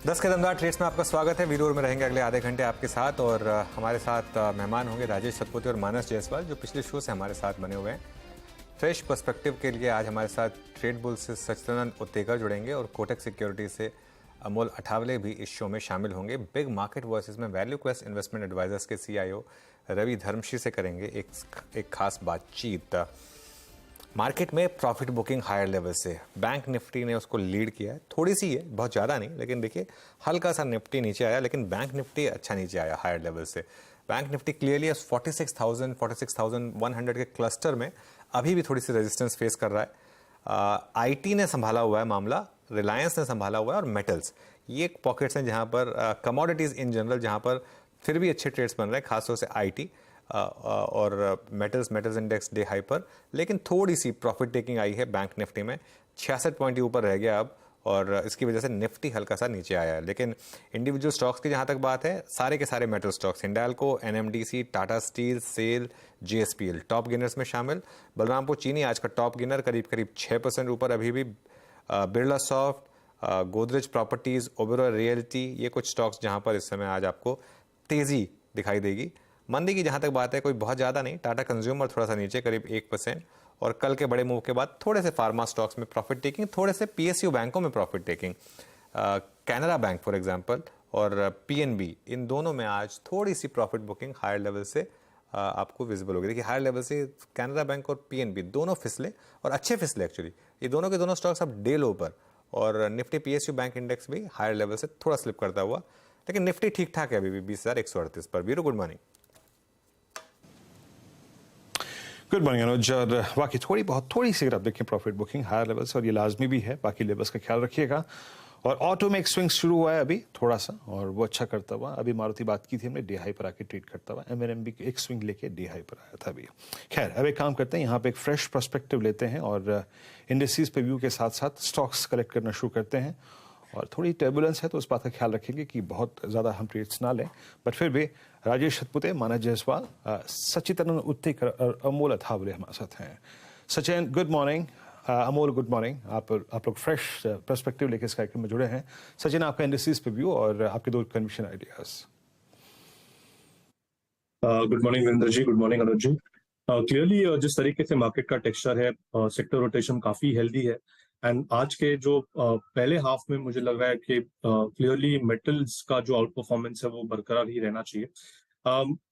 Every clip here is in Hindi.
10 के दमदार ट्रेड्स में आपका स्वागत है। वीडियो में रहेंगे अगले आधे घंटे आपके साथ और हमारे साथ मेहमान होंगे राजेश सतपुते और मानस जायसवाल जो पिछले शो से हमारे साथ बने हुए हैं। फ्रेश पर्सपेक्टिव के लिए आज हमारे साथ ट्रेड बुल से सचिदानंद उत्तेकर जुड़ेंगे और कोटक सिक्योरिटी से अमोल अठावले भी इस शो में शामिल होंगे। बिग मार्केट वॉइसेस में वैल्यू क्वेस्ट इन्वेस्टमेंट एडवाइजर्स के CIO रवि धर्मश्री से करेंगे एक खास बातचीत। मार्केट में प्रॉफिट बुकिंग हायर लेवल से बैंक निफ्टी ने उसको लीड किया है, थोड़ी सी है, बहुत ज़्यादा नहीं, लेकिन देखिए हल्का सा निफ्टी नीचे आया, लेकिन बैंक निफ्टी अच्छा नीचे आया हायर लेवल से। बैंक निफ्टी क्लियरली 46,100 के क्लस्टर में अभी भी थोड़ी सी रेजिस्टेंस फेस कर रहा है। IT ने संभाला हुआ है मामला, रिलायंस ने संभाला हुआ है और मेटल्स, ये पॉकेट्स हैं जहाँ पर कमोडिटीज़ इन जनरल जहाँ पर फिर भी अच्छे ट्रेड्स बन रहे हैं, खासतौर से IT और मेटल्स इंडेक्स डे हाई पर, लेकिन थोड़ी सी प्रॉफिट टेकिंग आई है बैंक निफ्टी में। 66 पॉइंट ऊपर रह गया अब और इसकी वजह से निफ्टी हल्का सा नीचे आया है। लेकिन इंडिविजुअल स्टॉक्स की जहाँ तक बात है, सारे के सारे metal stocks Hindalco, NMDC, Tata Steel, SAIL, JSPL top gainers में शामिल। बलरामपुर चीनी आज का टॉप गेनर, करीब 6% ऊपर अभी भी। Birla soft, Godrej properties, Oberoi realty, ये कुछ स्टॉक्स जहाँ पर इस समय आज आपको तेज़ी दिखाई देगी। मंदी की जहाँ तक बात है कोई बहुत ज़्यादा नहीं, टाटा कंज्यूमर थोड़ा सा नीचे करीब 1%, और कल के बड़े मूव के बाद थोड़े से फार्मा स्टॉक्स में प्रॉफिट टेकिंग, थोड़े से PSU बैंकों में profit taking. Canara bank for example और PNB, इन दोनों में आज थोड़ी सी प्रॉफिट बुकिंग हायर लेवल से आपको विजिबल होगी। देखिए हायर लेवल से कैनरा बैंक और PNB दोनों फिसले और अच्छे फिसले एक्चुअली, ये दोनों के दोनों स्टॉक्स अब डे लो पर, और निफ्टी PSU बैंक इंडेक्स भी हायर लेवल से थोड़ा स्लिप करता हुआ, लेकिन निफ्टी ठीक ठाक है अभी भी 20,138 पर। Veeru good morning. Good morning Anuj. और बाकी थोड़ी सी अगर आप देखें प्रॉफिट बुकिंग हायर लेवल्स, और ये लाजमी भी है, बाकी लेवल्स का ख्याल रखिएगा। और ऑटो में एक स्विंग शुरू हुआ है अभी थोड़ा सा, और वो अच्छा करता हुआ, अभी मारुति बात की थी हमने, डे हाई पर आके ट्रेड करता हुआ, MNM भी एक स्विंग लेके डे हाई पर आया था अभी। खैर अब एक काम करते हैं, यहाँ पे एक फ्रेश पर्सपेक्टिव लेते हैं और इंडस्ट्रीज पे व्यू के साथ साथ स्टॉक्स कलेक्ट करना शुरू करते हैं। और थोड़ी टर्बुलेंस है तो उस बात का ख्याल रखेंगे कि बहुत ज़्यादा हम ट्रेड्स ना लें, बट फिर भी राजेश सतपुते, मानस जायसवाल, सचिदानंद उत्तेकर और अमोल अठावले हमारे साथ हैं। Sachin good morning, Amol good morning. आप लोग फ्रेश पर्सपेक्टिव लेके इस कार्यक्रम में जुड़े हैं। सचिन, आपका इंडस्ट्रीज पे व्यू और आपके दो conviction ideas. Good morning Virendra ji, good morning Anuj ji. Clearly जिस तरीके से मार्केट का टेक्सचर है, सेक्टर रोटेशन काफी हेल्दी है, एंड आज के जो पहले हाफ में मुझे लग रहा है कि क्लियरली मेटल्स का जो आउट परफॉर्मेंस है वो बरकरार ही रहना चाहिए।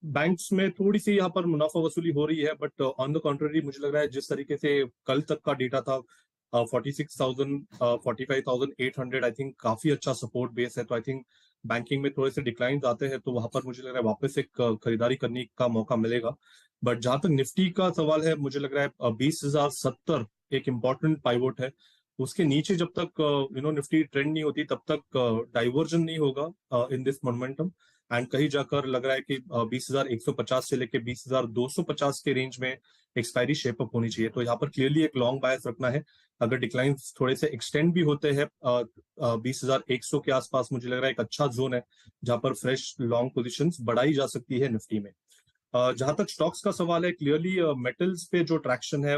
बैंक्स में थोड़ी सी यहाँ पर मुनाफा वसूली हो रही है, बट ऑन द कॉन्ट्ररी मुझे लग रहा है जिस तरीके से कल तक का डेटा था 46,000 45,800, आई थिंक काफी अच्छा सपोर्ट बेस है। तो आई थिंक बैंकिंग में थोड़े से डिक्लाइन आते हैं तो वहां पर मुझे लग रहा है वापस एक खरीदारी करने का मौका मिलेगा। बट जहां तक निफ्टी का सवाल है, मुझे लग रहा है 20,070 एक इम्पॉर्टेंट पाइवोट है। उसके नीचे जब तक निफ्टी ट्रेंड नहीं होती तब तक डाइवर्जन नहीं होगा इन दिस मोमेंटम, एंड कहीं जाकर लग रहा है कि 20,150 से लेके 20,250 के रेंज में एक्सपायरी शेप अप होनी चाहिए। तो यहाँ पर क्लियरली एक लॉन्ग बायस रखना है। अगर डिक्लाइन थोड़े से एक्सटेंड भी होते हैं 20,100 के आसपास, मुझे लग रहा है एक अच्छा जोन है जहां पर फ्रेश लॉन्ग पोजीशंस बढ़ाई जा सकती है निफ्टी में। जहां तक स्टॉक्स का सवाल है, क्लियरली मेटल्स पे जो ट्रैक्शन है,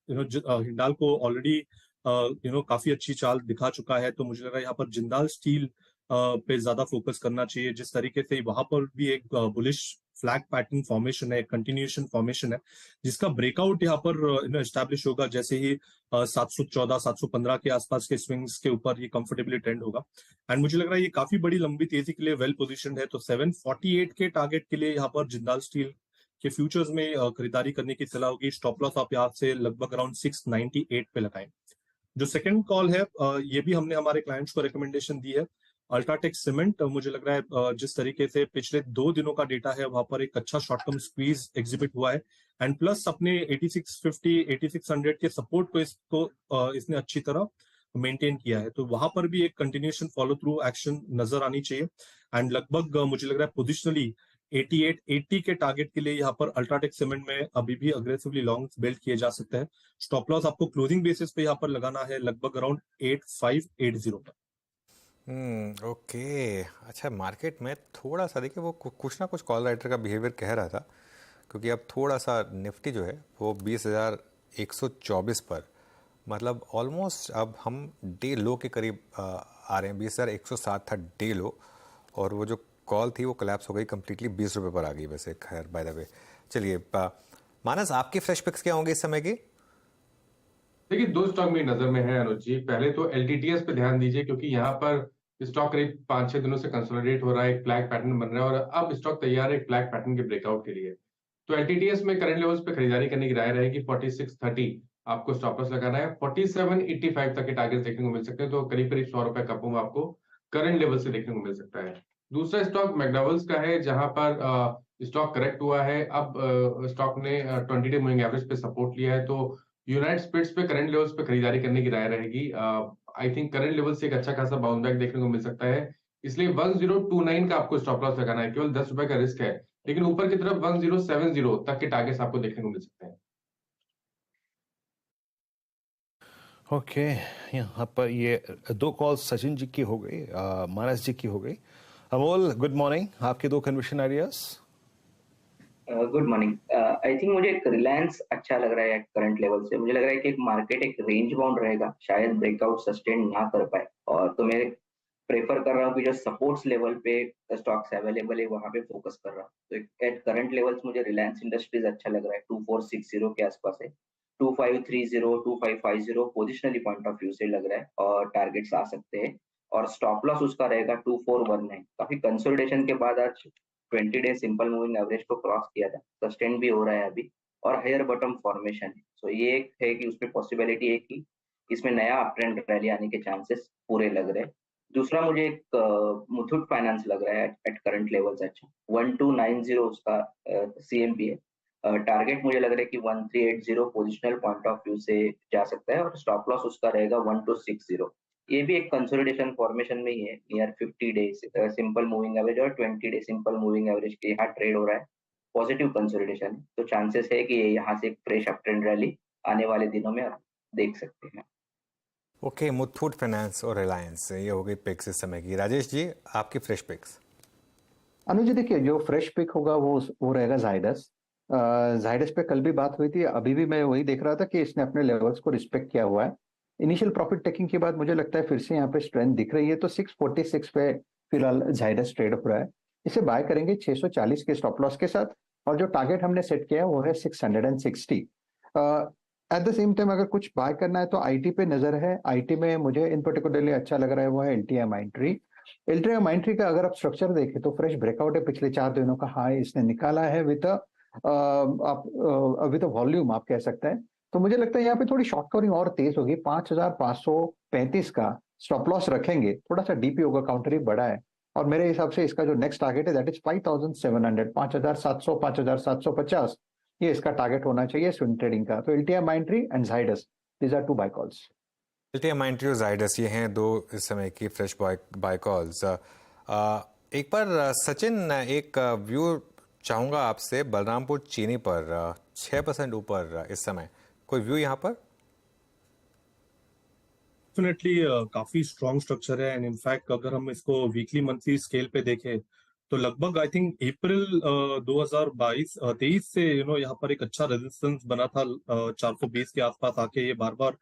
हिंडाल्को ऑलरेडी काफी अच्छी चाल दिखा चुका है, तो मुझे लग रहा है यहाँ पर जिंदाल स्टील पे ज्यादा फोकस करना चाहिए। जिस तरीके से वहां पर भी एक बुलिश फ्लैग पैटर्न फॉर्मेशन है, कंटिन्यूएशन फॉर्मेशन है, जिसका ब्रेकआउट यहाँ पर एस्टैब्लिश होगा जैसे ही 714 715 के आसपास के स्विंग्स के ऊपर ये कंफर्टेबली ट्रेंड होगा। एंड मुझे लग रहा है ये काफी बड़ी लंबी तेजी के लिए वेल पोजिशन है। तो 748 के टारगेट के लिए यहाँ पर जिंदाल स्टील के फ्यूचर्स में खरीदारी करने की सलाह होगी। स्टॉप लॉस आप यहाँ से लगभग अराउंड 698 पे लगाएं। जो सेकंड कॉल है, ये भी हमने हमारे क्लाइंट्स को रिकमेंडेशन दी है, अल्ट्राटेक सीमेंट। मुझे लग रहा है जिस तरीके से पिछले 2 दिनों का डेटा है वहां पर एक अच्छा शॉर्ट टर्म स्क्वीज एग्जिबिट हुआ है, एंड प्लस अपने 8650 8600 के सपोर्ट को इसने अच्छी तरह मेंटेन किया है। तो वहां पर भी एक कंटिन्यूएशन फॉलो थ्रू एक्शन नजर आनी चाहिए। एंड लगभग मुझे लग रहा है पोजिशनली 8880 के टारगेट के लिए यहाँ पर अल्ट्राटेक सीमेंट में अभी भी अग्रेसिवली लॉन्ग बिल्ड किए जा सकते हैं। स्टॉप लॉस आपको क्लोजिंग बेसिस पे यहाँ पर लगाना है लगभग अराउंड 8580 पर। ओके। अच्छा, मार्केट में थोड़ा सा देखिए वो कुछ ना कुछ कॉल राइटर का बिहेवियर कह रहा था, क्योंकि अब थोड़ा सा निफ्टी जो है वो 20,124 पर, मतलब ऑलमोस्ट अब हम डे लो के करीब आ रहे हैं। 20,107 था डे लो, और वो जो कॉल थी वो कोलैप्स हो गई कंप्लीटली, 20 रुपये पर आ गई वैसे। खैर बाय द वे, चलिए मानस, आपकी फ्रेश पिक्स क्या होंगे इस समय की? देखिए, दो स्टॉक मेरी नजर में है अनुज जी। पहले तो एलटीटीएस पे ध्यान दीजिए, क्योंकि यहाँ पर स्टॉक करीब 5-6 दिनों से कंसोलिडेट हो रहा है, एक फ्लैग पैटर्न बन रहा है और अब स्टॉक तैयार है एक फ्लैग पैटर्न के ब्रेकआउट के लिए। तो एलटीटीएस में करंट लेवल्स पे खरीदारी करने की राय रहेगी। 4630 आपको स्टॉप लॉस लगाना है। 4785 तक के टारगेट देखने को मिल सकते हैं, तो करीब करीब 100 रुपए का पंप आपको करंट लेवल से देखने को मिल सकता है। दूसरा स्टॉक मैकडॉवेल्स का है, जहां पर स्टॉक करेक्ट हुआ है। अब स्टॉक ने 20 डे मूविंग एवरेज पे सपोर्ट लिया है, तो यूनाइटेड स्पिरिट्स पे करंट लेवल्स पे खरीदारी करने की राय रहेगी। आई थिंक करंट लेवल से एक अच्छा खासा बाउंस बैक देखने को मिल सकता है, इसलिए 1029 का आपको स्टॉप लॉस लगाना है। केवल 10 रुपए का रिस्क है, लेकिन ऊपर की तरफ 1070 तक के टारगेट्स आपको देखने को मिल सकते हैं। ओके, यहाँ पर ये दो कॉल सचिन जी की हो गई, मानस जी की हो गई। अमोल, गुड मॉर्निंग, आपके दो conversion ideas. Good morning. I think मुझे एक रिलायंस अच्छा लग रहा है करंट लेवल से। मुझे लग रहा है कि एक मार्केट एक रेंज बाउंड रहेगा, शायद ब्रेकआउट सस्टेन ना कर पाए, और तो मैं प्रेफर कर रहा हूँ कि जो सपोर्ट्स लेवल पे स्टॉक्स अवेलेबल है वहां पे फोकस कर रहा हूँ। तो एट करंट लेवल्स मुझे रिलायंस इंडस्ट्रीज अच्छा लग रहा है, 2460 के आसपास है। 2530 2550 पोजिशनली पॉइंट ऑफ व्यू से लग रहा है और टारगेट्स आ सकते हैं, और स्टॉप लॉस उसका रहेगा 2419। काफी कंसोलिडेशन के बाद आज 20 डे सिंपल मूविंग एवरेज को क्रॉस किया था, सस्टेन भी हो रहा है अभी, और हायर बॉटम फॉर्मेशन है। सो ये एक है कि उसमें पॉसिबिलिटी है कि इसमें नया अप ट्रेंड रैली आने के चांसेस पूरे लग रहे हैं। दूसरा मुझे एक मुथूट फाइनेंस लग रहा है एट करंट लेवल्स अच्छा, 1290 उसका सीएमपी है। टारगेट मुझे लग रहा है कि 1380 पोजिशनल पॉइंट ऑफ व्यू से जा सकता है, और स्टॉप लॉस उसका रहेगा 1260। ये भी एक कंसोलिडेशन फॉर्मेशन में ही है, near 50 days simple moving average और 20 डे सिंपल मूविंग एवरेज के यहाँ ट्रेड हो रहा है। पॉजिटिव कंसोलिडेशन है, तो चांसेस है कि यहाँ से एक फ्रेश अप ट्रेंड रैली आने वाले दिनों में आप देख सकते हैं। ओके, मुथूट फाइनेंस और रिलायंस, ये हो गई पिक्स इस समय की। राजेश जी, आपकी फ्रेश पिक्स? अनुज जी, देखिए जो फ्रेश पिक होगा वो रहेगा जायडस। जायडस पे कल भी बात हुई थी, अभी भी मैं वही देख रहा था कि इसने अपने लेवल्स को रिस्पेक्ट किया हुआ है। इनिशियल प्रॉफिट टेकिंग के बाद मुझे लगता है फिर से यहाँ पे स्ट्रेंथ दिख रही है, तो 646 पे फिलहाल जायडस ट्रेड हो रहा है। इसे बाय करेंगे 640 के स्टॉप लॉस के साथ, और जो टारगेट हमने सेट किया है वो है 660। एट द सेम टाइम अगर कुछ बाय करना है तो आईटी पे नजर है। आईटी में मुझे इन पर्टिकुलरली अच्छा लग रहा है वो है एलटीआई माइंट्री का अगर आप स्ट्रक्चर देखें तो फ्रेश ब्रेकआउट है, पिछले 4 दिनों का हाई इसने निकाला है विद वॉल्यूम आप कह सकते हैं। तो मुझे लगता है यहाँ पे थोड़ी शॉर्ट कवरिंग और तेज होगी। 5535 का स्टॉप लॉस रखेंगे, थोड़ा सा डीपी होगा, काउंटर ही बड़ा है, और मेरे हिसाब से इसका जो नेक्स्ट टारगेट है दैट इज 5700, 5700 5750, ये इसका टारगेट होना चाहिए स्विंग ट्रेडिंग का। तो LTI Mindtree and Zydus, these are 2 buy calls. LTI Mindtree और जायडस, ये हैं दो इस समय की फ्रेश बाय कॉल्स। एक बार सचिन, एक व्यू चाहूंगा आपसे बलरामपुर चीनी पर, 6% ऊपर इस समय, कोई व्यू यहाँ पर? डेफिनेटली काफी स्ट्रॉन्ग स्ट्रक्चर है, एंड इनफैक्ट अगर हम इसको वीकली मंथली स्केल पे देखें तो लगभग आई थिंक अप्रैल 2022-23 से यहाँ पर एक अच्छा रेजिस्टेंस बना था 420 के आसपास आके, ये बार बार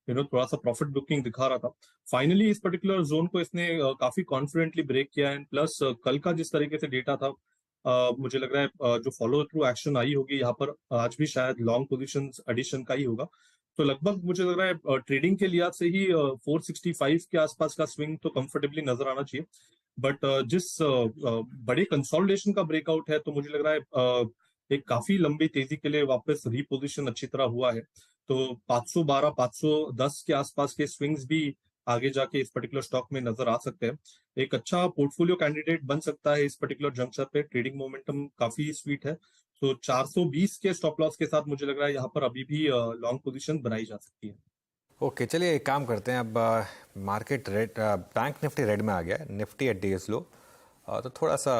थोड़ा सा प्रॉफिट बुकिंग दिखा रहा था। फाइनली इस पर्टिकुलर जोन को इसने काफी कॉन्फिडेंटली ब्रेक किया, एंड प्लस कल का जिस तरीके से डेटा था, मुझे लग रहा है जो फॉलो थ्रू एक्शन आई होगी यहाँ पर, आज भी शायद लॉन्ग पोजीशन एडिशन का ही होगा। तो लगभग मुझे लग रहा है ट्रेडिंग के लिहाज से ही 465 के आसपास का स्विंग तो कंफर्टेबली नजर आना चाहिए। बट जिस बड़े कंसोलिडेशन का ब्रेकआउट है, तो मुझे लग रहा है एक काफी लंबी तेजी के लिए वापस रीपोजिशन अच्छी तरह हुआ है। तो 512 510 के आसपास के स्विंग्स भी आगे जाके इस पर्टिकुलर स्टॉक में नजर आ सकते हैं। एक अच्छा पोर्टफोलियो कैंडिडेट बन सकता है इस पर्टिकुलर जंक्शन पे, ट्रेडिंग मोमेंटम काफी स्वीट है। तो 420 के स्टॉप लॉस के साथ मुझे लग रहा है यहाँ पर अभी भी लॉन्ग पोजीशन बनाई जा सकती है। ओके, चलिए एक काम करते हैं। अब market rate, bank Nifty red में आ गया है, निफ्टी एट डेज लो, तो थोड़ा सा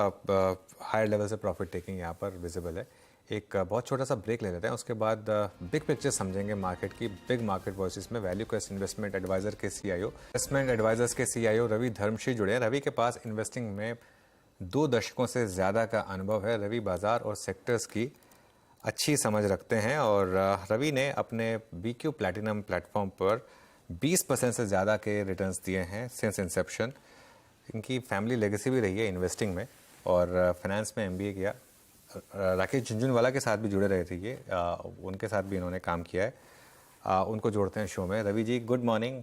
हायर लेवल से प्रॉफिट टेकिंग यहाँ पर विजिबल है। एक बहुत छोटा सा ब्रेक ले लेते हैं, उसके बाद बिग पिक्चर समझेंगे मार्केट की। बिग मार्केट वॉइसेस में वैल्यू क्वेस्ट इन्वेस्टमेंट एडवाइजर के सीईओ, इन्वेस्टमेंट एडवाइजर्स के सीईओ रवि धर्मश्री जुड़े हैं। रवि के पास इन्वेस्टिंग में 2 दशकों से ज़्यादा का अनुभव है। रवि बाजार और सेक्टर्स की अच्छी समझ रखते हैं, और रवि ने अपने BQ प्लैटिनम प्लेटफॉर्म पर 20% से ज़्यादा के रिटर्न्स दिए हैं सिंस इंसेप्शन। इनकी फैमिली लेगेसी भी रही है इन्वेस्टिंग में और फाइनेंस में एमबीए किया। राकेश झुनझुनवाला के साथ भी जुड़े रहे थे ये, उनके साथ भी इन्होंने काम किया है। उनको जोड़ते हैं शो में। Ravi ji good morning.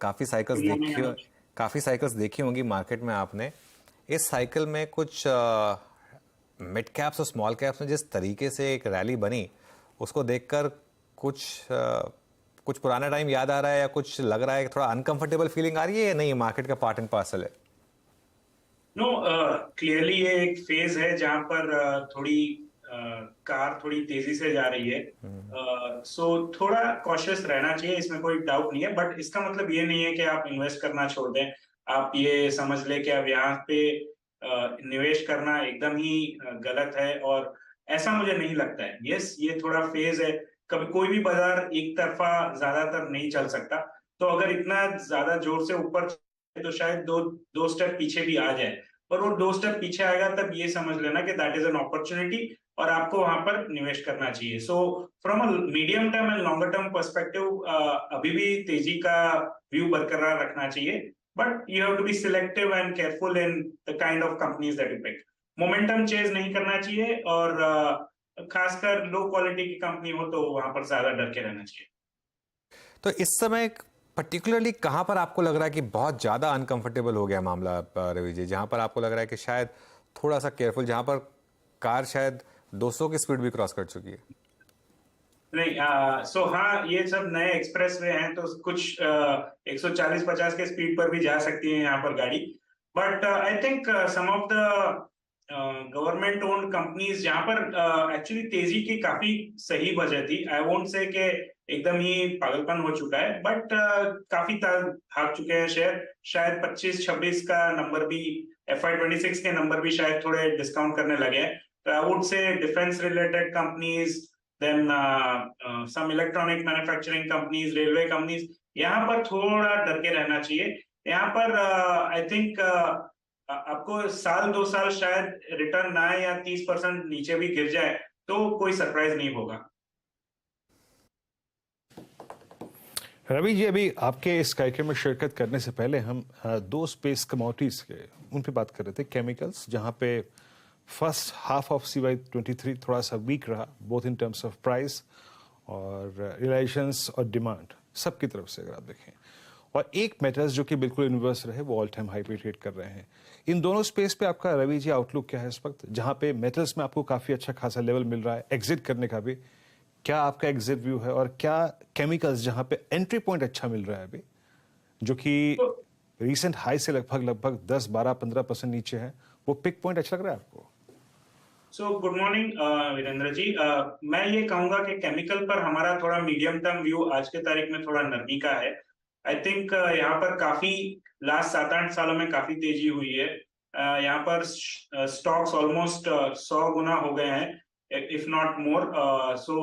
काफ़ी साइकिल्स देखी होंगी मार्केट में आपने। इस साइकिल में कुछ मिड कैप्स और स्मॉल कैप्स में जिस तरीके से एक रैली बनी, उसको देखकर कुछ पुराना टाइम याद आ रहा है या कुछ लग रहा है कि थोड़ा अनकंफर्टेबल फीलिंग आ रही है या नहीं, मार्केट का पार्ट एंड पार्सल है? नो, क्लियरली ये एक फेज है जहां पर कार थोड़ी तेजी से जा रही है। सो थोड़ा कॉशियस रहना चाहिए, इसमें कोई डाउट नहीं है। बट इसका मतलब ये नहीं है कि आप इन्वेस्ट करना छोड़ दें। आप ये समझ ले कि अब यहाँ पे निवेश करना एकदम ही गलत है, और ऐसा मुझे नहीं लगता है। यस, ये थोड़ा फेज है। कभी कोई भी बाजार एक तरफा ज्यादातर नहीं चल सकता। तो अगर इतना ज्यादा जोर से ऊपर तो शायद दो स्टेप पीछे भी आ जाए, और वो 2 स्टेप पीछे आएगा तब ये समझ लेना कि दैट इज एन अपॉर्चुनिटी और आपको वहां पर निवेश करना चाहिए। So from a medium term and longer term perspective अभी भी तेजी का व्यू बरकरार रखना चाहिए, but you have to be selective and careful in the kind of companies that you pick. Momentum chase नहीं करना चाहिए, और खासकर लो क्वालिटी की कंपनी हो तो वहां पर ज्यादा डर के रहना चाहिए। तो इस समय पर्टिकुलरली कहाँ पर आपको लग रहा है कि बहुत ज़्यादा अनकंफर्टेबल हो गया मामला रवि जी, जहाँ पर आपको लग रहा है कि शायद थोड़ा सा केयरफुल, जहाँ पर कार शायद 200 की स्पीड भी क्रॉस कर चुकी है? नहीं, सो हाँ, ये सब नए एक्सप्रेसवे हैं तो कुछ 140-50 के स्पीड पर भी जा सकती है यहाँ पर गाड़ी। But I think some of the government owned companies जहाँ पर एक्चुअली तेजी की काफी सही वजह थी। आई वोंट से कि एकदम ही पागलपन हो चुका है, बट काफी भाग चुके हैं शेयर। शायद 25-26 का नंबर भी, FY26 के नंबर भी शायद थोड़े डिस्काउंट करने लगे हैं। तो I would say defence related companies, then some electronic manufacturing companies, railway companies, यहाँ पर थोड़ा डर के रहना चाहिए। यहाँ पर आई थिंक आपको 1-2 साल शायद रिटर्न ना आए या 30% नीचे भी गिर जाए तो कोई सरप्राइज नहीं होगा। रवि जी, अभी आपके इस कार्यक्रम में शिरकत करने से पहले हम 2 स्पेस कमोडिटीज के उन पे बात कर रहे थे। केमिकल्स, जहाँ पे फर्स्ट हाफ ऑफ CY23 थोड़ा सा वीक रहा, both in terms of price और रिलेशंस और डिमांड सबकी तरफ से अगर आप देखें। और एक मेटल्स जो कि बिल्कुल इन्वर्स रहे, वो ऑल टाइम हाई पे ट्रेड कर रहे हैं। इन दोनों स्पेस पे आपका रवि जी आउटलुक क्या है इस वक्त, जहाँ पे मेटल्स में आपको काफ़ी अच्छा खासा लेवल मिल रहा है एग्जिट करने का भी? क्या आपका एग्जिट व्यू है? और क्या केमिकल्स जहाँ पे एंट्री पॉइंट अच्छा मिल रहा है अभी, जो कि रीसेंट हाई से लगभग 10-12-15% नीचे है, वो पिक पॉइंट अच्छा लग रहा है आपको? सो गुड मॉर्निंग वीरेंद्र जी। मैं ये कहूंगा कि केमिकल पर हमारा थोड़ा मीडियम टर्म व्यू आज के तारीख में थोड़ा नरमी का है। आई थिंक यहाँ पर काफी लास्ट 7-8 सालों में काफी तेजी हुई है। यहाँ पर स्टॉक्स ऑलमोस्ट 100 गुना हो गए हैं, इफ नॉट मोर। सो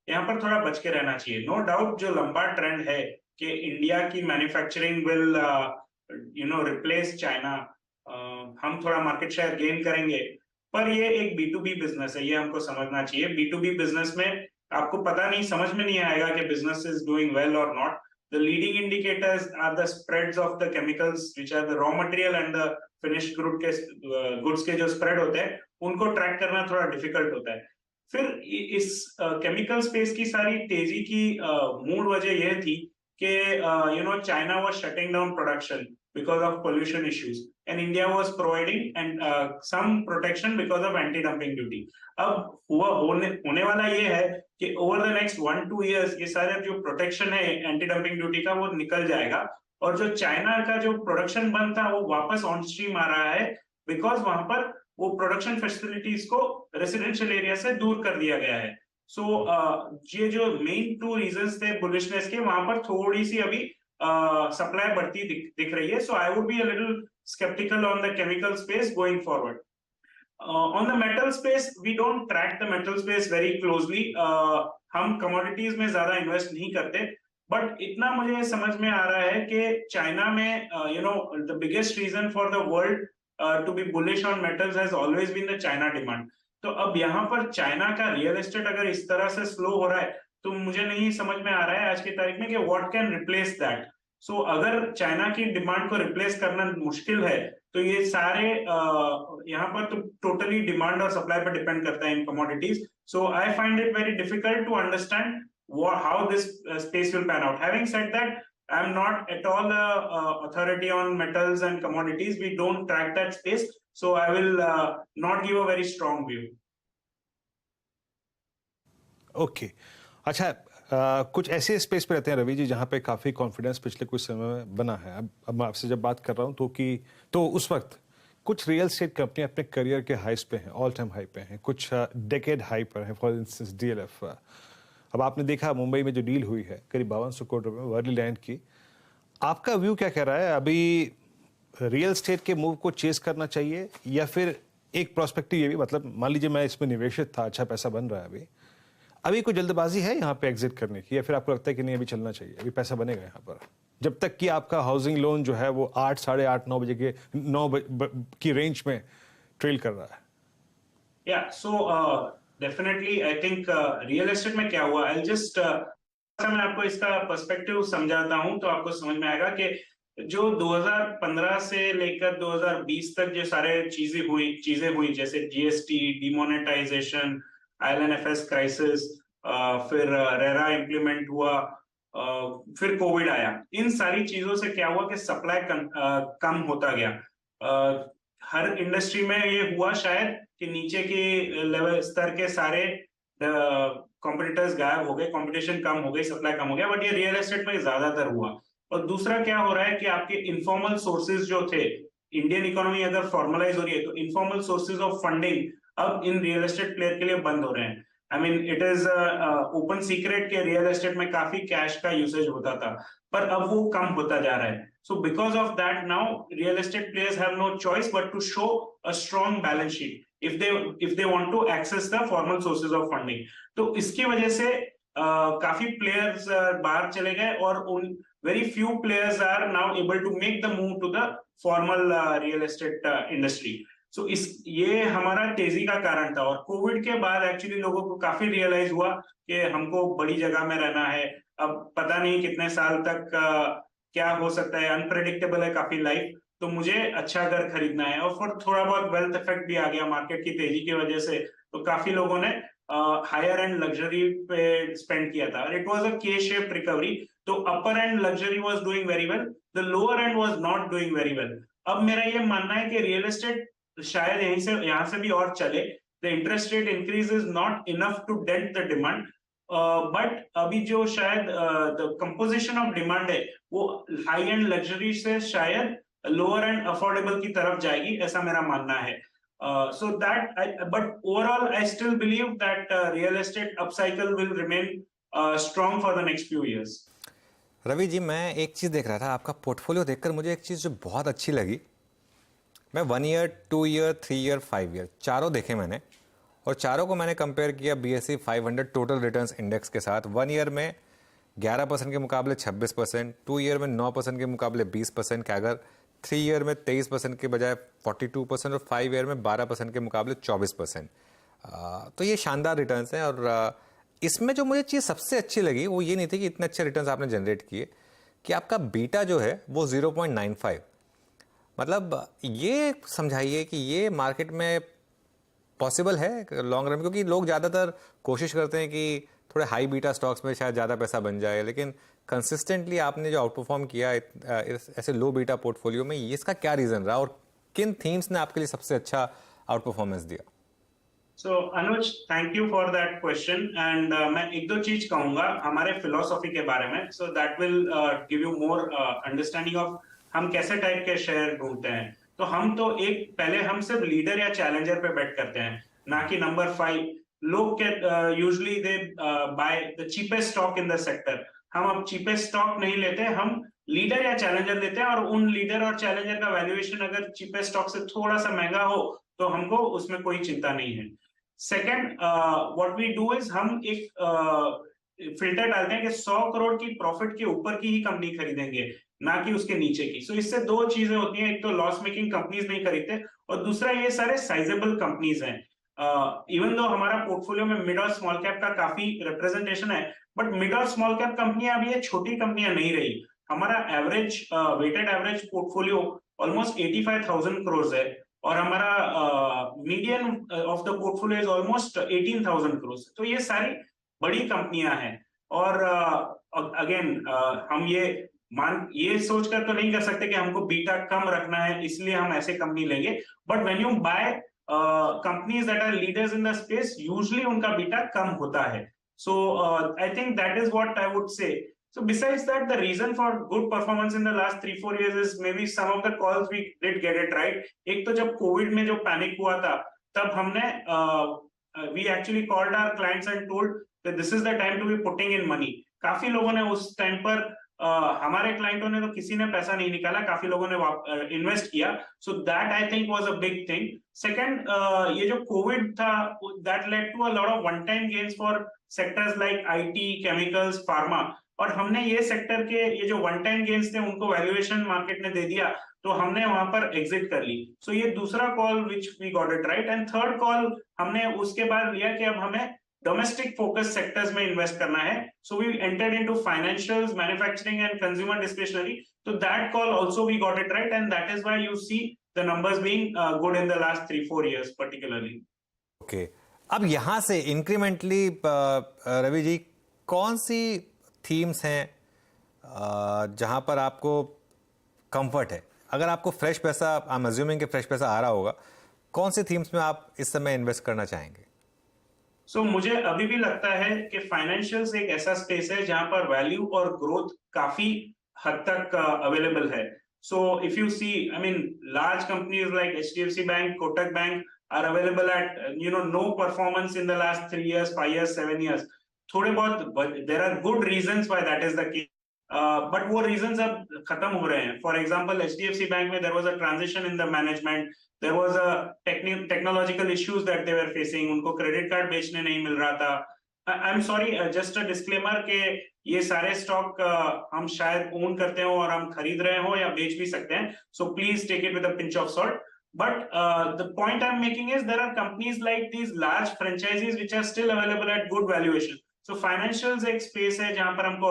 यहाँ पर थोड़ा बच के रहना चाहिए। नो डाउट जो लंबा ट्रेंड है कि इंडिया की मैन्युफैक्चरिंग विल रिप्लेस चाइना, हम थोड़ा मार्केट शेयर गेन करेंगे, पर ये एक B2B बिजनेस है, ये हमको समझना चाहिए। B2B बिजनेस में आपको पता नहीं, समझ में नहीं आएगा कि बिजनेस इज डूइंग वेल और not. The leading indicators are the spreads of the chemicals, which are the raw material and the finished goods के जो spread होते हैं, उनको ट्रैक करना थोड़ा डिफिकल्ट होता है। फिर इस केमिकल स्पेस की सारी तेजी की मूल वजह यह थी कि China was shutting down production because of pollution issues and India was providing and some protection because of anti-dumping duty. अब होने वाला ये है कि over the next 1-2 years ये सारे जो प्रोटेक्शन है एंटी-डंपिंग ड्यूटी का वो निकल जाएगा, और जो चाइना का जो प्रोडक्शन बंद था वो वापस ऑन स्ट्रीम आ रहा है, बिकॉज वहां पर वो प्रोडक्शन फैसिलिटीज को रेसिडेंशियल एरिया से दूर कर दिया गया है। सो ये जो मेन 2 रीजंस थे बुलिशनेस के, वहां पर थोड़ी सी अभी सप्लाई बढ़ती दिख रही है। So I would be a little skeptical on the chemical space going forward. On the metal space, we don't track the metal space very closely. हम commodities में ज्यादा इन्वेस्ट नहीं करते, बट इतना मुझे समझ में आ रहा है कि चाइना में the biggest reason for the world to be bullish on metals has always been the China demand. तो अब यहाँ पर चाइना का रियल एस्टेट अगर इस तरह से स्लो हो रहा है तो मुझे नहीं समझ में आ रहा है आज की तारीख में कि व्हाट कैन रिप्लेस दैट। सो अगर चाइना की डिमांड को रिप्लेस करना मुश्किल है तो ये सारे यहाँ पर तो टोटली डिमांड और सप्लाई पर डिपेंड करता है in commodities. So I find it very difficult to understand how this space will pan out. Having said that, I'm not at all authority on metals and commodities. We don't track that space, so I will not give a very strong view. Okay अच्छा, कुछ ऐसे स्पेस पे रहते हैं रवि जी जहाँ पे काफ़ी कॉन्फिडेंस पिछले कुछ समय में बना है। अब मैं आपसे जब बात कर रहा हूँ तो उस वक्त कुछ रियल एस्टेट कंपनी अपने करियर के हाइस पे हैं, ऑल टाइम हाई पे हैं, कुछ डेकेड हाई पर हैं, फॉर इंस्टेंस DLF। अब आपने देखा मुंबई में जो डील हुई है करीब 5200 करोड़ रुपए में वर्ली लैंड की, आपका व्यू क्या कह रहा है? अभी रियल एस्टेट के मूव को चेस करना चाहिए या फिर एक प्रोस्पेक्टिव ये भी, मतलब मान लीजिए मैं इसमें निवेशित था, अच्छा पैसा बन रहा है, अभी कोई जल्दबाजी है यहाँ पे एग्जिट करने की, या फिर आपको लगता है कि नहीं अभी चलना चाहिए, अभी पैसा बनेगा यहाँ पर जब तक कि आपका हाउसिंग लोन जो है वो 8, साढ़े 8, 9 बजे के 9 की रेंज में ट्रेल कर रहा है? Yeah, so definitely I think real estate में क्या हुआ, I'll just मैं आपको इसका पर्सपेक्टिव समझाता हूं तो आपको समझ में आएगा कि जो 2015 से लेकर 2020 तक जो सारे चीजें हुई जैसे GST, डिमोनेटाइजेशन, IL&FS क्राइसिस, फिर रेरा इम्प्लीमेंट हुआ, फिर कोविड आया, इन सारी चीजों से क्या हुआ कि सप्लाई कम होता गया। हर इंडस्ट्री में ये हुआ शायद कि नीचे के लेवल स्तर के सारे कॉम्पिटिटर्स गायब हो गए, कंपटीशन कम हो गई, सप्लाई कम हो गया, बट ये रियल एस्टेट में ज्यादातर हुआ। और दूसरा क्या हो रहा है कि आपके इनफॉर्मल सोर्सेज जो थे, इंडियन इकोनॉमी अगर फॉर्मलाइज हो रही है तो इनफॉर्मल सोर्सेज ऑफ फंडिंग अब इन रियल एस्टेट प्लेयर के लिए बंद हो रहे हैं। I mean it is open secret के रियल एस्टेट में काफी कैश का यूसेज होता था, पर अब वो कम होता जा रहा है। So because of that now real estate players have no choice but to show a strong balance sheet if they want to access the formal sources of funding. तो इसकी वजह से काफी प्लेयर्स बाहर चले गए और very few players are now able to make the move to the formal real estate industry. So ये हमारा तेजी का कारण था। और कोविड के बाद एक्चुअली लोगों को काफी रियलाइज हुआ कि हमको बड़ी जगह में रहना है, अब पता नहीं कितने साल तक क्या हो सकता है, अनप्रेडिक्टेबल है काफी लाइफ, तो मुझे अच्छा घर खरीदना है। और फिर थोड़ा बहुत वेल्थ इफेक्ट भी आ गया मार्केट की तेजी की वजह से, तो काफी लोगों ने हायर एंड लग्जरी पे स्पेंड किया था और इट वाज अ के शेप्ड रिकवरी। तो upper end luxury was doing very well, the lower end was not doing very well. अब मेरा ये मानना है कि रियल एस्टेट शायद यहाँ से भी और चले। The interest rate increase is not enough to dent the demand, but अभी जो शायद द कंपोजिशन ऑफ डिमांड है वो हाई एंड लग्जरी से शायद लोअर एंड अफोर्डेबल की तरफ जाएगी, ऐसा मेरा मानना है। So that but overall I still believe that real estate upcycle will remain strong for the next few years. Ravi ji, मैं एक चीज़ देख रहा था, आपका पोर्टफोलियो देखकर मुझे एक चीज़ जो बहुत अच्छी लगी, मैं 1 ईयर, 2 ईयर, 3 ईयर, 5 ईयर चारों देखे मैंने, और चारों को मैंने कंपेयर किया BSE 500 टोटल रिटर्न्स इंडेक्स के साथ। 1 ईयर में 11% के मुकाबले 26%, 2 ईयर में 9% के मुकाबले 20% कैगर, 3 ईयर में 23% के बजाय 42% और 5 ईयर में 12% के मुकाबले 24%। तो ये शानदार रिटर्न्स हैं। और इसमें जो मुझे चीज़ सबसे अच्छी लगी वो ये नहीं थी कि इतने अच्छे रिटर्न्स आपने जनरेट किए, कि आपका बीटा जो है वो 0.95, मतलब ये समझाइए कि ये मार्केट में पॉसिबल है लॉन्ग रन में, क्योंकि लोग ज़्यादातर कोशिश करते हैं कि थोड़े हाई बीटा स्टॉक्स में शायद ज़्यादा पैसा बन जाए, लेकिन कंसिस्टेंटली आपने जो आउट परफॉर्म किया ऐसे लो बीटा पोर्टफोलियो में, ये इसका क्या रीज़न रहा और किन थीम्स ने आपके लिए सबसे अच्छा आउट परफॉर्मेंस दिया? So Anuj, thank you for that question, and मैं एक दो चीज कहूंगा हमारे फिलोसॉफी के बारे में, so that will give you more understanding of हम कैसे टाइप के शेयर ढूंढते हैं। तो हम तो पहले हम सिर्फ लीडर या चैलेंजर पे बेट करते हैं, ना कि नंबर 5। लोग के usually they by the cheapest stock in the sector. हम अब चीपेस्ट स्टॉक नहीं लेते, हम लीडर या चैलेंजर लेते हैं, और उन लीडर और चैलेंजर का वैल्यूएशन अगर चीपेस्ट स्टॉक से थोड़ा सा महंगा हो तो हमको उसमें कोई चिंता नहीं है। Second, what we do is हम एक फिल्टर डालते हैं कि 100 करोड़ की प्रॉफिट के ऊपर की ही कंपनी खरीदेंगे, ना कि उसके नीचे की। सो इससे दो चीजें होती हैं, एक तो लॉस मेकिंग कंपनीज नहीं खरीदते, और दूसरा ये सारे साइजेबल कंपनीज हैं। इवन दो हमारा पोर्टफोलियो में मिड और स्मॉल कैप का काफी रिप्रेजेंटेशन है, बट मिड और स्मॉल कैप कंपनियां अब ये छोटी कंपनियां नहीं रही। हमारा average weighted average portfolio almost 85,000 crore है और हमारा median of the portfolio is almost 18,000 crore. तो ये सारी बड़ी कंपनियां हैं और अगेन हम ये सोचकर तो नहीं कर सकते कि हमको बीटा कम रखना है इसलिए हम ऐसे कंपनी लेंगे, but when you buy companies that are leaders in the space usually उनका बीटा कम होता है। So I think that is what I would say. So besides that, the reason for good performance in the last 3-4 years is maybe some of the calls we did get it right. एक तो जब कोविड में जो पैनिक हुआ था तब हमने we actually called our clients and told that this is the time to be putting in money. काफी लोगों ने उस टाइम पर हमारे क्लाइंटों ने तो किसी ने पैसा नहीं निकाला, काफी लोगों ने इन्वेस्ट किया। So that I think was a big thing. Second, ये जो कोविड था that led to a lot of one time gains for sectors like IT, chemicals, pharma, और हमने ये सेक्टर के ये जो वन टाइम गेन्स थे उनको वैल्यूएशन मार्केट ने दे दिया तो हमने वहां पर एग्जिट कर ली। सो ये दूसरा call which we got it right. And third call हमने उसके बाद लिया कि अब हमें डोमेस्टिक फोकस सेक्टर्स में इन्वेस्ट करना है। So we entered into financials, manufacturing and consumer discretionary. तो that call also we got it right and that is why you see the numbers being good in the last 3-4 years particularly. Okay, अब यहां से इंक्रीमेंटली रवि जी कौन सी थीम्स हैं जहां पर आपको कंफर्ट है? अगर आपको फ्रेश पैसा, आई एम अज्यूमिंग कि फ्रेश पैसा आ रहा होगा, कौन सी थीम्स में आप इस समय इन्वेस्ट करना चाहेंगे? सो मुझे अभी भी लगता है कि फाइनेंशियल्स एक ऐसा स्पेस है जहां पर वैल्यू और ग्रोथ काफी हद तक अवेलेबल है। So if you see, I mean large companies like HDFC bank, Kotak bank are available at no performance in the last 3 years, 5 years, 7 years। थोड़े बहुत there are good reasons why that is the case, but वो रीजंस अब खत्म हो रहे हैं। फॉर एग्जांपल HDFC बैंक में there was a transition in the management, there was a technological issues that they were facing, उनको क्रेडिट कार्ड बेचने नहीं मिल रहा था। I am sorry, just a disclaimer के ये सारे स्टॉक हम शायद ओन करते हो और हम खरीद रहे हो या बेच भी सकते हैं, so please take it with a pinch of salt. But the point I'm making is there are companies like these large franchises which are still available at good valuation. So financials एक space है जहां पर हमको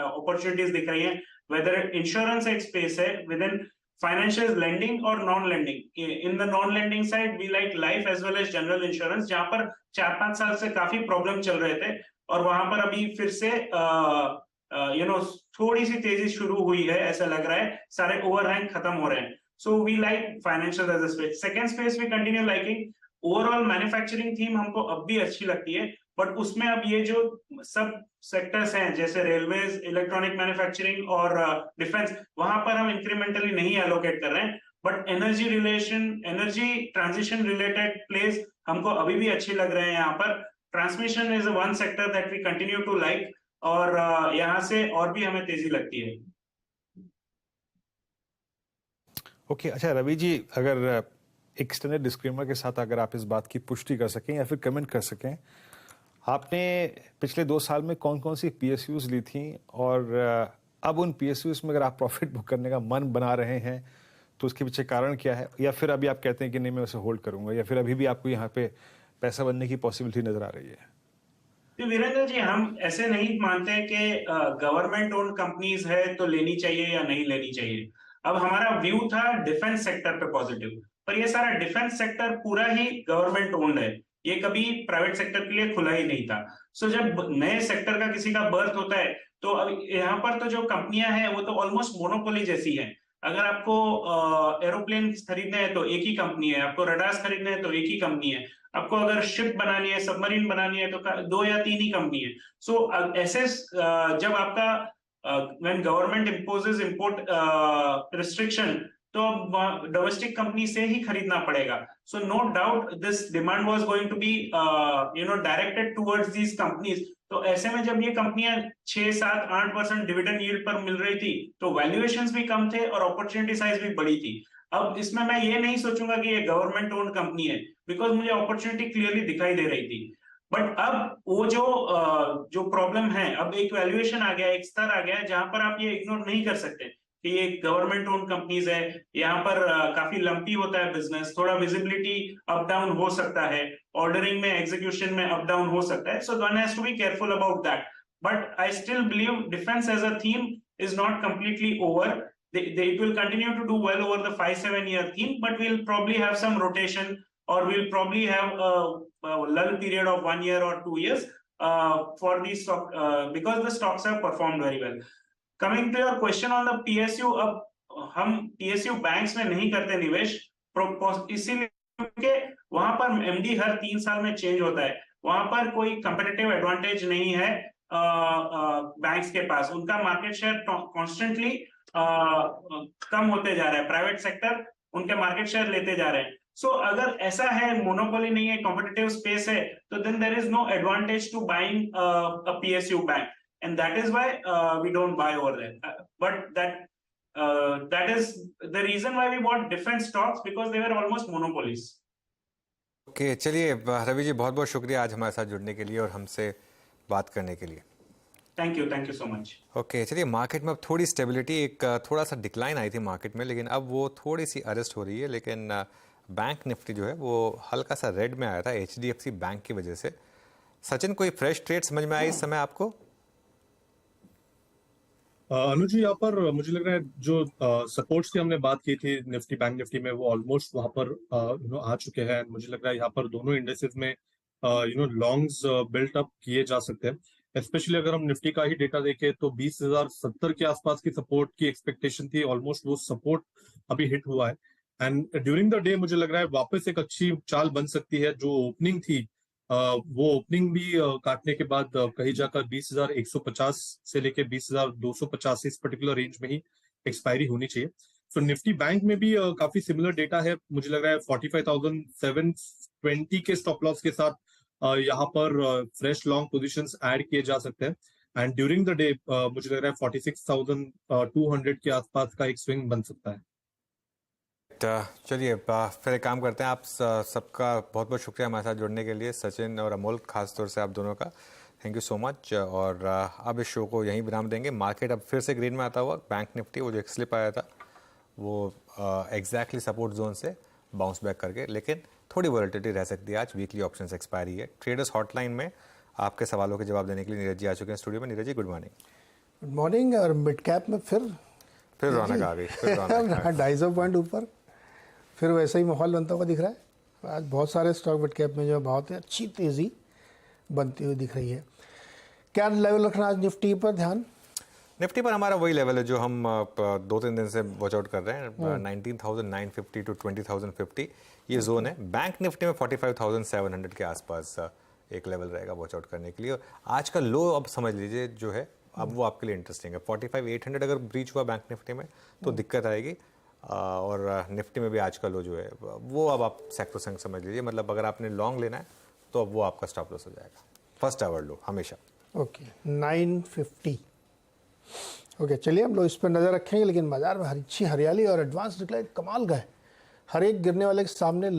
opportunities दिख रही हैं, whether insurance एक space है within financials, lending और non-lending. In the non-lending side, we like life as well as general insurance, जहां पर 4-5 साल से काफी प्रॉब्लम चल रहे थे और वहां पर अभी फिर से थोड़ी सी तेजी शुरू हुई है, ऐसा लग रहा है, सारे ओवरहैंग खत्म हो रहे हैं। So we like financial as a space. Second space we continue liking. Overall manufacturing theme हमको अब भी अच्छी लगती है, बट उसमें अब ये जो सब सेक्टर्स हैं जैसे रेलवेज, इलेक्ट्रॉनिक मैन्युफैक्चरिंग और डिफेंस, वहां पर हम इंक्रीमेंटली नहीं एलोकेट कर रहे हैं। But energy transition related place हमको अभी भी अच्छे लग रहे हैं। यहाँ पर transmission is one sector that we continue to like और यहाँ से और भी हमें तेजी लगती है। ओके, अच्छा रवि जी, अगर एक स्टैंडर्ड डिस्क्लेमर के साथ अगर आप इस बात की पुष्टि कर सकें या फिर कमेंट कर सकें, आपने पिछले 2 साल में कौन कौन सी PSUs ली थी और अब उन PSUs में अगर आप प्रॉफिट बुक करने का मन बना रहे हैं तो उसके पीछे कारण क्या है, या फिर अभी आप कहते हैं कि नहीं मैं उसे होल्ड करूंगा, या फिर अभी भी आपको यहाँ पे पैसा बनने की पॉसिबिलिटी नजर आ रही है? वीरेंद्र जी, हम ऐसे नहीं मानते कि गवर्नमेंट ओन कंपनीज है तो लेनी चाहिए या नहीं लेनी चाहिए। अब हमारा व्यू था डिफेंस सेक्टर पे पॉजिटिव, पर ये सारा डिफेंस सेक्टर पूरा ही गवर्नमेंट ओन्ड है, ये कभी प्राइवेट सेक्टर के लिए खुला ही नहीं था। सो जब नए सेक्टर का किसी का बर्थ होता है तो अब यहाँ पर तो जो कंपनियां हैं वो तो ऑलमोस्ट मोनोपोली जैसी हैं। अगर आपको एरोप्लेन खरीदने हैं तो एक ही कंपनी है, आपको रडार्स खरीदने हैं तो एक ही कंपनी है, आपको अगर शिप बनानी है, सबमरीन बनानी है तो 2 या 3 ही कंपनी है। सो ऐसे जब आपका when government imposes import restriction तो डोमेस्टिक कंपनी से ही खरीदना पड़ेगा। So no doubt this demand was going to be directed towards these companies. तो ऐसे में जब ये कंपनियां 6, 7, 8% डिविडेंड यील्ड पर मिल रही थी तो वैल्यूएशंस भी कम थे और अपॉर्चुनिटी साइज भी बड़ी थी। अब इसमें मैं ये नहीं सोचूंगा कि ये गवर्नमेंट ओन्ड कंपनी है, बिकॉज मुझे अपॉर्चुनिटी क्लियरली दिखाई दे रही थी। बट अब वो जो प्रॉब्लम है, अब एक वैल्यूएशन आ गया, एक स्तर आ गया जहां पर आप ये इग्नोर नहीं कर सकते कि ये गवर्नमेंट ओन्ड कंपनीज है, यहाँ पर काफी लंपी होता है बिजनेस, थोड़ा विजिबिलिटी अप डाउन हो सकता है, ऑर्डरिंग में, एग्जीक्यूशन में अप डाउन हो सकता है। So one has to be careful about that. but I still believe defense as a theme is not completely over. It will continue to do well over the 5-7 year theme, but we'll probably have some rotation, or we'll probably have a lull period of 1 year or 2 years for these stock because the stocks have performed very well. Coming to your question on the PSU, अब हम PSU बैंक्स में नहीं करते निवेश, इसीलिए क्योंकि वहां पर MD हर 3 साल में चेंज होता है, वहां पर कोई कंपेटिटिव एडवांटेज नहीं है बैंक्स के पास, उनका मार्केट शेयर कॉन्स्टेंटली कम होते जा रहा है, प्राइवेट सेक्टर उनके मार्केट शेयर लेते जा रहे हैं. सो अगर ऐसा है, मोनोपोली नहीं है, कॉम्पिटिटिव स्पेस है, तो then there is no advantage to buying a PSU bank, and that is why we don't buy over there. But that is the reason why we bought different stocks, because they were almost monopolies. Okay चलिए रवि जी, बहुत बहुत शुक्रिया आज हमारे साथ जुड़ने के लिए और हमसे बात करने के लिए. Thank you so much. Okay चलिए, मार्केट में अब थोड़ी स्टेबिलिटी, एक थोड़ा सा डिक्लाइन आई थी मार्केट में, लेकिन अब वो थोड़ी सी अरेस्ट हो रही है. लेकिन बैंक निफ्टी जो है वो हल्का सा रेड में आया था HDFC बैंक की वजह से. सचिन, कोई फ्रेश ट्रेड समझ में आई इस समय आपको? अनुज जी, यहाँ पर मुझे लग रहा है जो सपोर्ट्स की हमने बात की थी निफ्टी, बैंक निफ्टी में, वो ऑलमोस्ट वहां पर आ चुके हैं. मुझे लग रहा है यहाँ पर दोनों इंडेक्सेस में लॉन्ग्स बिल्ट अप किए जा सकते हैं. स्पेशली अगर हम निफ्टी का ही डेटा देखें तो 20,070 के आसपास की सपोर्ट की एक्सपेक्टेशन थी, ऑलमोस्ट वो सपोर्ट अभी हिट हुआ है. एंड ड्यूरिंग द डे मुझे लग रहा है वापस एक अच्छी चाल बन सकती है. जो ओपनिंग थी वो ओपनिंग भी काटने के बाद कहीं जाकर 20,150 से लेके 20,250 इस पर्टिकुलर रेंज में ही एक्सपायरी होनी चाहिए. तो निफ्टी बैंक में भी काफी सिमिलर डेटा है. मुझे लग रहा है 45,720 के स्टॉप लॉस के साथ यहाँ पर फ्रेश लॉन्ग पोजीशंस ऐड किए जा सकते हैं. एंड ड्यूरिंग द डे मुझे लग रहा है 46,200 के आसपास का एक स्विंग बन सकता है. चलिए फिर एक काम करते हैं. आप सबका बहुत बहुत शुक्रिया हमारे साथ जुड़ने के लिए, सचिन और अमोल, खासतौर से आप दोनों का थैंक यू सो मच. और अब इस शो को यहीं विराम देंगे. मार्केट अब फिर से ग्रीन में आता हुआ, बैंक निफ्टी वो जो एक स्लिप आया था वो एग्जैक्टली सपोर्ट जोन से बाउंस बैक करके, लेकिन थोड़ी वॉलेटिलिटी रह सकती है. आज वीकली ऑप्शंस एक्सपायरी है. ट्रेडर्स हॉटलाइन में आपके सवालों के जवाब देने के लिए नीरज जी आ चुके हैं स्टूडियो में. Neeraj ji, good morning. Good morning. और मिड कैप में फिर रौनक आ गई, फिर रौनक 250 पॉइंट ऊपर, फिर वैसा ही माहौल बनता हुआ दिख रहा है. आज बहुत सारे स्टॉक मिड कैप में जो बहुत अच्छी तेज़ी बनती हुई दिख रही है. क्या लेवल रखना आज निफ्टी पर ध्यान? निफ्टी पर हमारा वही लेवल है जो हम 2-3 दिन से वॉच आउट कर रहे हैं. 19,950 to 20,050 ये जोन है. बैंक निफ्टी में 45,700 के आसपास एक लेवल रहेगा वॉच आउट करने के लिए. आज का लो अब समझ लीजिए जो है, अब वो आपके लिए इंटरेस्टिंग है. 45,800 अगर ब्रीच हुआ बैंक निफ्टी में तो दिक्कत आएगी. और निफ्टी में भी आज का लो जो है वो अब आप सेक्टर समझ लीजिए. मतलब अगर आपने लॉन्ग लेना है तो अब वो आपका स्टॉप लॉस हो जाएगा. फर्स्ट आवर लो हमेशा. ओके 950. ओके चलिए हम लोग इस पर नज़र रखेंगे. लेकिन बाजार में अच्छी हरियाली और एडवांस डिक्लाइन कमाल का है. हर एक गिरने वाले के सामने